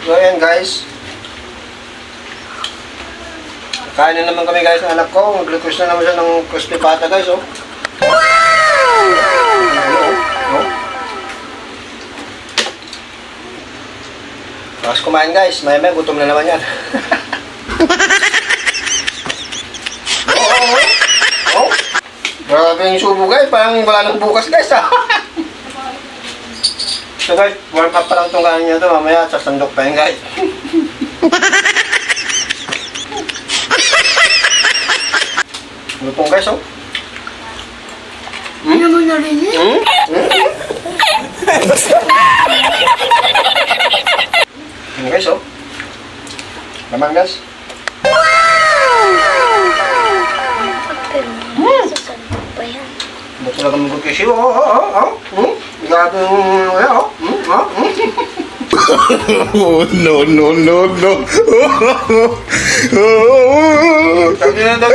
So ayan guys. Kain na naman kami guys ng anak ko. Nag-request na naman siya ng crispy pata guys oh. Wow! Oh. Tapos kumain guys. Maya gutom na naman yan. Oh. Grabe yung subo guys. Parang wala nang bukas guys ha. So guys, warm up pa lang itong kanin nyo ito. Mamaya sasandok pa yun guys. Lutong guys oh. Ano mo narinig? Ano guys oh. Naman guys. Sasandok pa yan. Ba't talaga mag-kisiw? Grabe yung Oh, no. Sabi na daw